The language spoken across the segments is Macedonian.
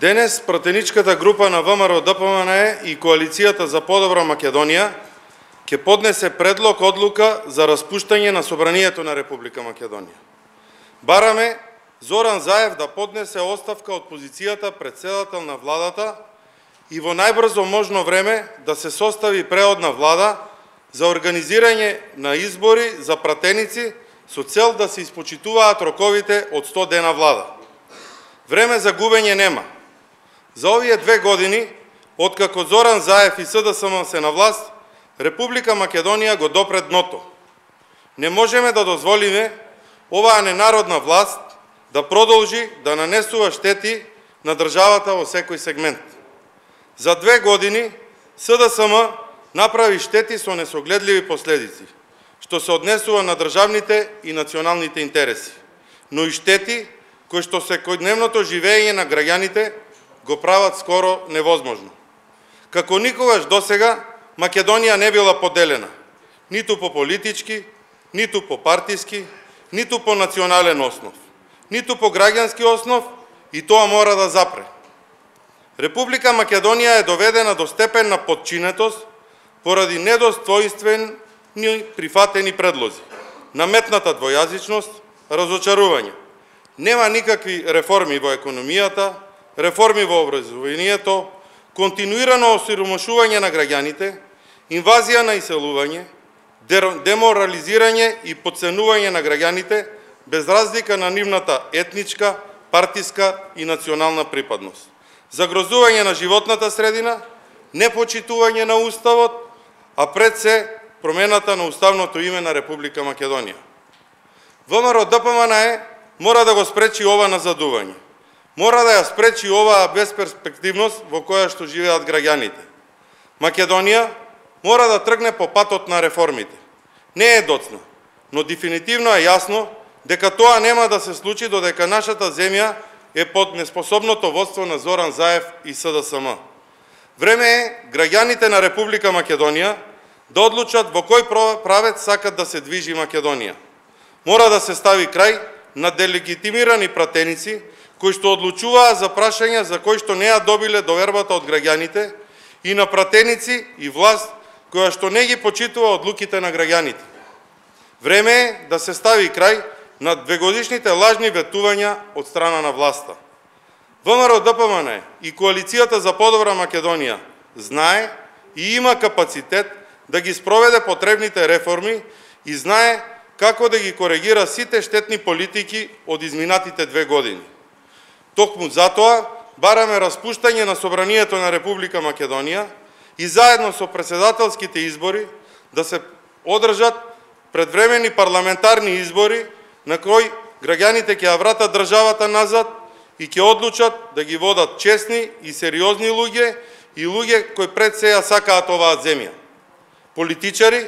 Денес пратеничката група на ВМРО-ДПМНЕ и Коалицијата за подобра Македонија ќе поднесе предлог одлука за распуштање на Собранието на Република Македонија. Бараме Зоран Заев да поднесе оставка од позицијата председател на владата и во најбрзо можно време да се состави преодна влада за организирање на избори за пратеници со цел да се испочитуваат роковите од 100 дена влада. Време за губење нема. За овие 2 години, откако Зоран Заев и СДСМ се на власт, Република Македонија го допре дното. Не можеме да дозволиме оваа ненародна власт да продолжи да нанесува штети на државата во секој сегмент. За 2 години СДСМ направи штети со несогледливи последици, што се однесува на државните и националните интереси, но и штети кои што секојдневното живење на граѓаните го прават скоро невозможно. Како никогаш досега, Македонија не била поделена, ниту по политички, ниту по партиски, ниту по национален основ, ниту по граѓански основ, и тоа мора да запре. Република Македонија е доведена до степен на подчинетост поради недостоинствени прифатени предлози, наметната двојазичност, разочарување. Нема никакви реформи во економијата, реформи во образованието, континуирано осиромашување на граѓаните, инвазија на иселување, деморализирање и подценување на граѓаните без разлика на нивната етничка, партиска и национална припадност, загрозување на животната средина, непочитување на уставот, а пред се промената на уставното име на Република Македонија. ВМРО-ДПМНЕ мора да го спречи ова назадување. Мора да ја спречи оваа безперспективност во која што живеат граѓаните. Македонија мора да тргне по патот на реформите. Не е доцна, но дефинитивно е јасно дека тоа нема да се случи додека нашата земја е под неспособното водство на Зоран Заев и СДСМ. Време е граѓаните на Република Македонија да одлучат во кој правец сакат да се движи Македонија. Мора да се стави крај на делегитимирани пратеници кои што одлучуваат за прашања за кои што не ја добиле довербата од граѓаните и на пратеници и власт која што не ги почитува одлуките на граѓаните. Време е да се стави крај на 2-годишните лажни ветувања од страна на власта. ВМРО-ДПМНЕ и Коалицијата за подобра Македонија знае и има капацитет да ги спроведе потребните реформи и знае како да ги коригира сите штетни политики од изминатите 2 години. Токму затоа бараме распуштање на Собранието на Република Македонија и заедно со председателските избори да се одржат предвремени парламентарни избори на кои граѓаните ќе ја вратат државата назад и ќе одлучат да ги водат честни и сериозни луѓе и луѓе кои пред се ја сакаат оваа земја. Политичари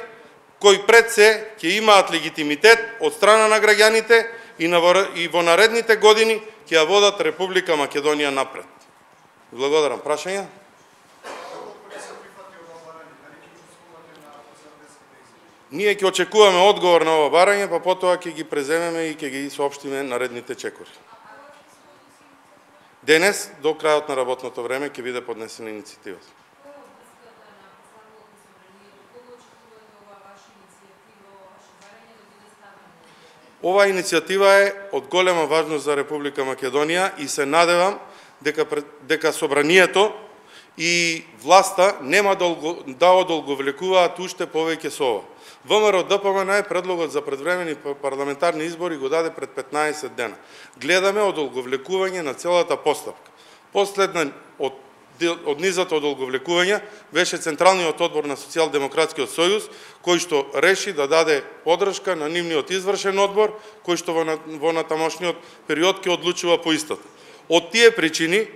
кои пред се ќе имаат легитимитет од страна на граѓаните и во наредните години ќе ја водат Република Македонија напред. Благодарам. Прашања? Ние ќе очекуваме одговор на ова барање, па потоа ќе ги преземеме и ќе ги соопштиме наредните чекори. Денес, до крајот на работното време, ќе биде поднесена иницијативата. Оваа иницијатива е од голема важност за Република Македонија и се надевам дека Собранието и власта нема да одолговлекуваат уште повеќе со ова. ВМРО-ДПМНЕ предлогот за предвремени парламентарни избори го даде пред 15 дена. Гледаме одолговлекување на целата постапка. Последен од низот одолговлекувања беше Централниот одбор на Социјалдемократскиот сојуз, кој што реши да даде подршка на нивниот извршен одбор, кој што во натамошниот период ќе одлучува по истото. Од тие причини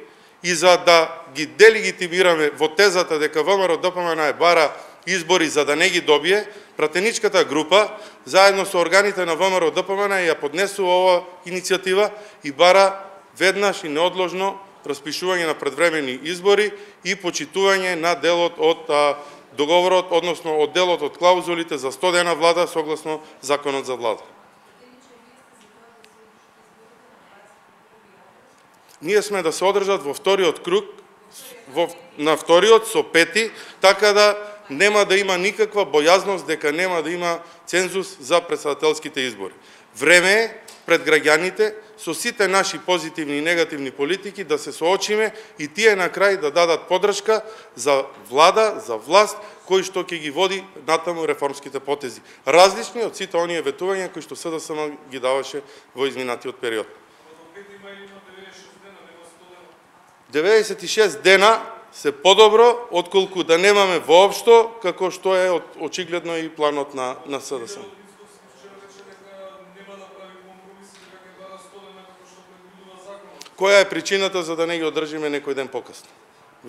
и за да ги делегитимираме во тезата дека ВМРО-ДПМНЕ бара избори за да не ги добие, пратеничката група заедно со органите на ВМРО-ДПМНЕ ја поднесува ова иницијатива и бара веднаш и неодложно распишување на предвремени избори и почитување на делот од договорот, односно од делот од клаузулите за 100 дена влада согласно Законот за влада. ние сме да се одржат во вториот круг, на вториот со пети, така да нема да има никаква бојазност дека нема да има цензус за претседателските избори. Време е пред граѓаните со сите наши позитивни и негативни политики да се соочиме и тие на крај да дадат поддршка за влада, за власт, кој што ќе ги води натаму реформските потези. Различни од сите оние ветувања кои што СДСМ ги даваше во изминатиот период. 96 дена се подобро, отколку да немаме воопшто, како што е очигледно и планот на СДСМ. Која е причината за да не ги одржиме некој ден покасно?